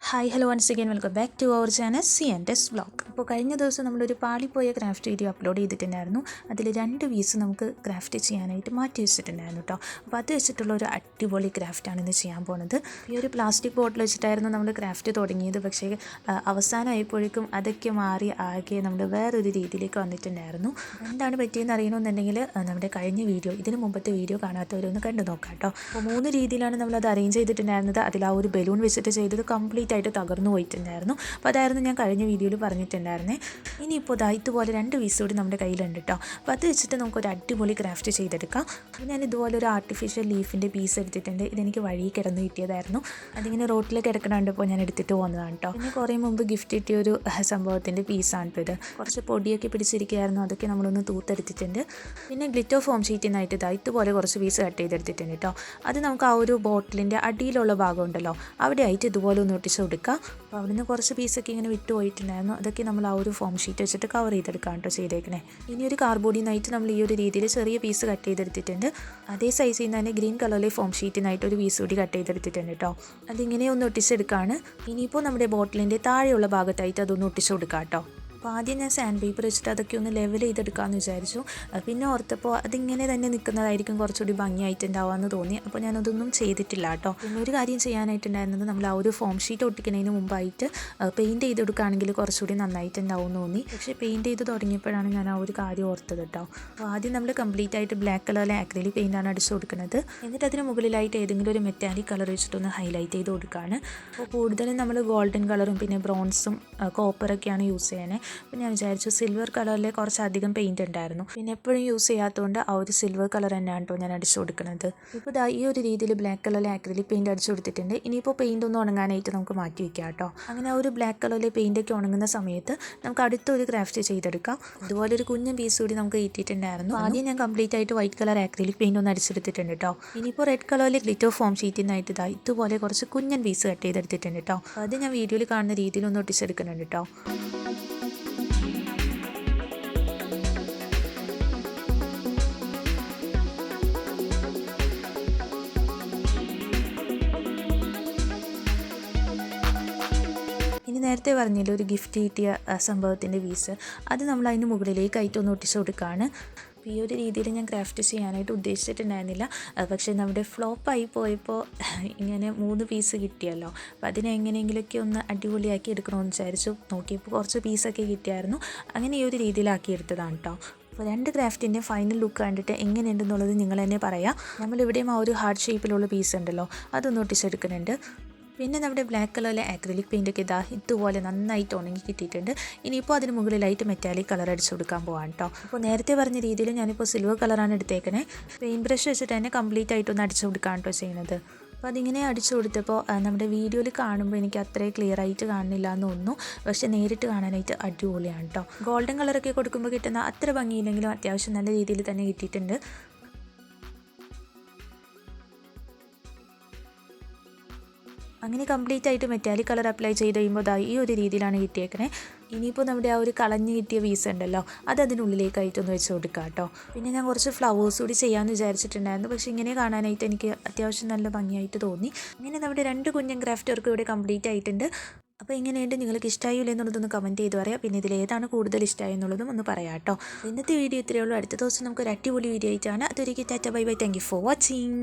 Hi hello once again welcome back to our channel c&svlog. അപ്പോൾ കഴിഞ്ഞ ദിവസം നമ്മളൊരു പാളിപ്പോയ ക്രാഫ്റ്റ് വീഡിയോ അപ്ലോഡ് ചെയ്തിട്ടുണ്ടായിരുന്നു. അതിൽ 2 പീസ് നമുക്ക് ക്രാഫ്റ്റ് ചെയ്യാനായിട്ട് മാറ്റി വെച്ചിട്ടുണ്ടായിരുന്നു കേട്ടോ. അപ്പോൾ അത് വെച്ചിട്ടുള്ള ഒരു അടിപൊളി ക്രാഫ്റ്റാണ് ഇന്ന് ചെയ്യാൻ പോകുന്നത്. ഈ ഒരു പ്ലാസ്റ്റിക് ബോട്ടിൽ വെച്ചിട്ടായിരുന്നു നമ്മൾ ക്രാഫ്റ്റ് തുടങ്ങിയത്. പക്ഷേ അവസാനമായപ്പോഴേക്കും അതൊക്കെ മാറി ആകെ നമ്മൾ വേറൊരു രീതിയിലേക്ക് വന്നിട്ടുണ്ടായിരുന്നു. എന്താണ് പറ്റിയെന്ന് അറിയണമെന്നുണ്ടെങ്കിൽ നമ്മുടെ കഴിഞ്ഞ വീഡിയോ, ഇതിന് മുമ്പത്തെ വീഡിയോ കാണാത്തവരൊന്ന് കണ്ടു നോക്കാം കേട്ടോ. അപ്പോൾ 3 രീതിയിലാണ് നമ്മളത് അറേഞ്ച് ചെയ്തിട്ടുണ്ടായിരുന്നത്. അതിൽ ആ ഒരു ബലൂൺ വെച്ചിട്ട് ചെയ്തത് കംപ്ലീറ്റ് ആയിട്ട് തകർന്നു പോയിട്ടുണ്ടായിരുന്നു. അപ്പോൾ അതായിരുന്നു ഞാൻ കഴിഞ്ഞ വീഡിയോയിൽ പറഞ്ഞിട്ടുണ്ടായിരുന്നേ. ഇനിയിപ്പോൾ ഇതുപോലെ 2 പീസ് കൂടി നമ്മുടെ കയ്യിലുണ്ട് കേട്ടോ. അപ്പോൾ അത് വെച്ചിട്ട് നമുക്കൊരു അടിപൊളി ക്രാഫ്റ്റ് ചെയ്തെടുക്കാം. ഞാൻ ഇതുപോലെ ഒരു ആർട്ടിഫിഷ്യൽ ലീഫിൻ്റെ പീസ് എടുത്തിട്ടുണ്ട്. ഇതെനിക്ക് വഴി കിടന്ന് കിട്ടിയതായിരുന്നു. അതിങ്ങനെ റോട്ടിൽ കിടക്കണുണ്ടപ്പോൾ ഞാൻ എടുത്തിട്ട് പോകുന്നതാണ് കേട്ടോ. പിന്നെ കുറേ മുമ്പ് ഗിഫ്റ്റ് കിട്ടിയൊരു സംഭവത്തിൻ്റെ പീസാണ് ഇത്. കുറച്ച് പൊടിയൊക്കെ പിടിച്ചിരിക്കുകയായിരുന്നു, അതൊക്കെ നമ്മളൊന്ന് തൂത്തെടുത്തിട്ടുണ്ട്. പിന്നെ ഗ്ലിറ്റർ ഫോം ഷീറ്റിനായിട്ട് ഇതുപോലെ കുറച്ച് പീസ് കട്ട് ചെയ്തെടുത്തിട്ടുണ്ട് കേട്ടോ. അത് നമുക്ക് ആ ഒരു ബോട്ടിലിൻ്റെ അടിയിലുള്ള ഭാഗം ഉണ്ടല്ലോ, അവിടെ ആയിട്ട് ഇതുപോലെ ഒന്ന് ഒട്ടിച്ച് കൊടുക്കുക. അപ്പോൾ അവിടെ നിന്ന് കുറച്ച് പീസൊക്കെ ഇങ്ങനെ വിട്ടു പോയിട്ടുണ്ടായിരുന്നു. അതൊക്കെ നമ്മൾ ആ ഒരു ഫോം ഷീറ്റ് വെച്ചിട്ട് കവർ ചെയ്തെടുക്കാം കേട്ടോ ചെയ്തേക്കണേ. ഇനി ഒരു കാർഡ്ബോർഡിൽ നിന്നായിട്ട് നമ്മൾ ഈ ഒരു രീതിയിൽ ചെറിയ പീസ് കട്ട് ചെയ്തെടുത്തിട്ടുണ്ട്. അതേ സൈസിൽ നിന്ന് തന്നെ ഗ്രീൻ കളറിലെ ഫോം ഷീറ്റിനായിട്ട് ഒരു പീസ് കൂടി കട്ട് ചെയ്തെടുത്തിട്ടുണ്ട് കേട്ടോ. അതിങ്ങനെ ഒന്ന് ഒട്ടിച്ചെടുക്കുകയാണ്. ഇനിയിപ്പോൾ നമ്മുടെ ബോട്ടിലിൻ്റെ താഴെയുള്ള ഭാഗത്തായിട്ട് അതൊന്ന് ഒട്ടിച്ച് കൊടുക്കാം കേട്ടോ. അപ്പോൾ ആദ്യം ഞാൻ സാൻഡ് പേപ്പർ വെച്ചിട്ട് അതൊക്കെ ഒന്ന് ലെവൽ ചെയ്തെടുക്കാമെന്ന് വിചാരിച്ചു. പിന്നെ ഓർത്തപ്പോൾ അതിങ്ങനെ തന്നെ നിൽക്കുന്നതായിരിക്കും കുറച്ചുകൂടി ഭംഗിയായിട്ടുണ്ടാവുമെന്ന് തോന്നി. അപ്പോൾ ഞാനതൊന്നും ചെയ്തിട്ടില്ല കേട്ടോ. പിന്നെ ഒരു കാര്യം ചെയ്യാനായിട്ടുണ്ടായിരുന്നത്, നമ്മൾ ആ ഒരു ഫോം ഷീറ്റ് ഒട്ടിക്കുന്നതിന് മുമ്പായിട്ട് പെയിൻറ്റ് ചെയ്ത് കൊടുക്കുകയാണെങ്കിൽ കുറച്ചുകൂടി നന്നായിട്ടുണ്ടാവും എന്ന് തോന്നി. പക്ഷേ പെയിൻറ്റ് ചെയ്ത് തുടങ്ങിയപ്പോഴാണ് ഞാൻ ആ ഒരു കാര്യം ഓർത്തത് കേട്ടോ. അപ്പോൾ ആദ്യം നമ്മൾ കംപ്ലീറ്റ് ആയിട്ട് ബ്ലാക്ക് കളറിലെ ആക്രിലിക് പെയിൻ്റാണ് അടിച്ചു കൊടുക്കുന്നത്. എന്നിട്ട് അതിന് മുകളിലായിട്ട് ഏതെങ്കിലും ഒരു മെറ്റാലിക് കളർ വെച്ചിട്ടൊന്ന് ഹൈലൈറ്റ് ചെയ്ത് കൊടുക്കുകയാണ്. അപ്പോൾ കൂടുതലും നമ്മൾ ഗോൾഡൻ കളറും പിന്നെ ബ്രോൺസും കോപ്പറൊക്കെയാണ് യൂസ് ചെയ്യുന്നത്. അപ്പോൾ ഞാൻ വിചാരിച്ചു സിൽവർ കളറിൽ കുറച്ചധികം പെയിൻറ്റ് ഉണ്ടായിരുന്നു. പിന്നെ എപ്പോഴും യൂസ് ചെയ്യാത്തതുകൊണ്ട് ആ ഒരു സിൽവർ കളർ തന്നെയാണ് കേട്ടോ ഞാൻ അടിച്ചു കൊടുക്കുന്നത്. ഇപ്പോൾ ഈ ഒരു രീതിയിൽ ബ്ലാക്ക് കളറിൽ ആക്രിലിക് പെയിൻറ്റ് അടിച്ചു കൊടുത്തിട്ടുണ്ട്. ഇനിയിപ്പോൾ പെയിൻറ്റ് ഒന്ന് ഉണങ്ങാനായിട്ട് നമുക്ക് മാറ്റി വയ്ക്കാം കേട്ടോ. അങ്ങനെ ആ ഒരു ബ്ലാക്ക് കളറിലെ പെയിൻറ്റൊക്കെ ഉണങ്ങുന്ന സമയത്ത് നമുക്ക് അടുത്തൊരു ക്രാഫ്റ്റ് ചെയ്തെടുക്കാം. അതുപോലെ ഒരു കുഞ്ഞൻ പീസ് കൂടി നമുക്ക് കിട്ടിയിട്ടുണ്ടായിരുന്നു. ആദ്യം ഞാൻ കംപ്ലീറ്റ് ആയിട്ട് വൈറ്റ് കളർ ആക്രിലിക് പെയിൻറ്റ് ഒന്ന് അടിച്ചെടുത്തിട്ടുണ്ട് കേട്ടോ. ഇനിയിപ്പോൾ റെഡ് കളറിൽ ഗ്ലിറ്റർ ഫോം ഷീറ്റിനായിട്ട് ഇതുപോലെ കുറച്ച് കുഞ്ഞൻ പീസ് കട്ട് ചെയ്തെടുത്തിട്ടുണ്ട് കേട്ടോ. അത് ഞാൻ വീഡിയോയിൽ കാണുന്ന രീതിയിൽ ഒന്ന് ഒട്ടിച്ചെടുക്കുന്നുണ്ട് കേട്ടോ. ഇനി നേരത്തെ പറഞ്ഞില്ല ഒരു ഗിഫ്റ്റ് കിട്ടിയ സംഭവത്തിൻ്റെ പീസ്, അത് നമ്മൾ അതിന് മുകളിലേക്ക് ആയിട്ടൊന്ന് ഒട്ടിച്ച് കൊടുക്കുകയാണ്. ഈ ഒരു രീതിയിൽ ഞാൻ ക്രാഫ്റ്റ് ചെയ്യാനായിട്ട് ഉദ്ദേശിച്ചിട്ടുണ്ടായിരുന്നില്ല. പക്ഷേ നമ്മുടെ ഫ്ലോപ്പായി പോയപ്പോൾ ഇങ്ങനെ 3 പീസ് കിട്ടിയല്ലോ. അപ്പോൾ അതിനെ എങ്ങനെയെങ്കിലുമൊക്കെ ഒന്ന് അടിപൊളിയാക്കി എടുക്കണമെന്ന് വിചാരിച്ചു. നോക്കിയപ്പോൾ കുറച്ച് പീസൊക്കെ കിട്ടിയായിരുന്നു. അങ്ങനെ ഈ ഒരു രീതിയിലാക്കി എടുത്തതാണ് കേട്ടോ. അപ്പോൾ 2 ക്രാഫ്റ്റിൻ്റെ ഫൈനൽ ലുക്ക് കണ്ടിട്ട് എങ്ങനെയുണ്ടെന്നുള്ളത് നിങ്ങൾ തന്നെ പറയാം. നമ്മളിവിടെയും ആ ഒരു ഹാർട്ട് ഷേപ്പിലുള്ള പീസ് ഉണ്ടല്ലോ, അതൊന്ന് ഒട്ടിച്ചെടുക്കുന്നുണ്ട്. പിന്നെ നമ്മുടെ ബ്ലാക്ക് കളറിലെ ആക്രിലിക് പെയിൻറ്റൊക്കെ ഇതുപോലെ നന്നായിട്ട് ഉണങ്ങി കിട്ടിയിട്ടുണ്ട്. ഇനിയിപ്പോൾ അതിന് മുകളിലായിട്ട് മെറ്റാലിക് കളർ അടിച്ചു കൊടുക്കാൻ പോകാം കേട്ടോ. അപ്പോൾ നേരത്തെ പറഞ്ഞ രീതിയിൽ ഞാനിപ്പോൾ സിൽവർ കളറാണ് എടുത്തേക്കണേ. പെയിൻറ്റ് ബ്രഷ് വെച്ചിട്ട് തന്നെ കംപ്ലീറ്റ് ആയിട്ടൊന്ന് അടിച്ചു കൊടുക്കാൻ കേട്ടോ ചെയ്യുന്നത്. അപ്പോൾ അതിങ്ങനെ അടിച്ചു കൊടുത്തപ്പോൾ നമ്മുടെ വീഡിയോയിൽ കാണുമ്പോൾ എനിക്ക് അത്രയും ക്ലിയർ ആയിട്ട് കാണുന്നില്ല എന്ന് തോന്നുന്നു. പക്ഷേ നേരിട്ട് കാണാനായിട്ട് അടിപൊളിയാണ് കേട്ടോ. ഗോൾഡൻ കളറൊക്കെ കൊടുക്കുമ്പോൾ കിട്ടുന്ന അത്ര ഭംഗിയില്ലെങ്കിലും അത്യാവശ്യം നല്ല രീതിയിൽ തന്നെ കിട്ടിയിട്ടുണ്ട്. അങ്ങനെ കംപ്ലീറ്റ് ആയിട്ട് മെറ്റാലിക് കളർ അപ്ലൈ ചെയ്ത് കഴിയുമ്പോൾ ഈ ഒരു രീതിയിലാണ് കിട്ടിയേക്കണേ. ഇനിയിപ്പോൾ നമ്മുടെ ആ ഒരു കളഞ്ഞ് കിട്ടിയ പീസ് ഉണ്ടല്ലോ, അത് അതിനുള്ളിലേക്കായിട്ടൊന്ന് വെച്ച് കൊടുക്കാം കേട്ടോ. പിന്നെ ഞാൻ കുറച്ച് ഫ്ലവേഴ്സ് കൂടി ചെയ്യാമെന്ന് വിചാരിച്ചിട്ടുണ്ടായിരുന്നു. പക്ഷേ ഇങ്ങനെ കാണാനായിട്ട് എനിക്ക് അത്യാവശ്യം നല്ല ഭംഗിയായിട്ട് തോന്നി. അങ്ങനെ നമ്മുടെ 2 കുഞ്ഞൻ ക്രാഫ്റ്റ് വർക്ക് ഇവിടെ കംപ്ലീറ്റ് ആയിട്ടുണ്ട്. അപ്പോൾ എങ്ങനെയുണ്ട്, നിങ്ങൾക്ക് ഇഷ്ടമായില്ല എന്നുള്ളതൊന്ന് കമൻറ്റ് ചെയ്ത് പറയാം. പിന്നെ ഇതിലേതാണ് കൂടുതൽ ഇഷ്ടമായി എന്നുള്ളതും ഒന്ന് പറയാം കേട്ടോ. ഇന്നത്തെ വീഡിയോ ഇത്രയേ ഉള്ളൂ. അടുത്ത ദിവസം നമുക്കൊരു അടിപൊളി വീഡിയോ ആയിട്ടാണ്. അതൊരിക്കൽ tata bye bye. Thank you for watching.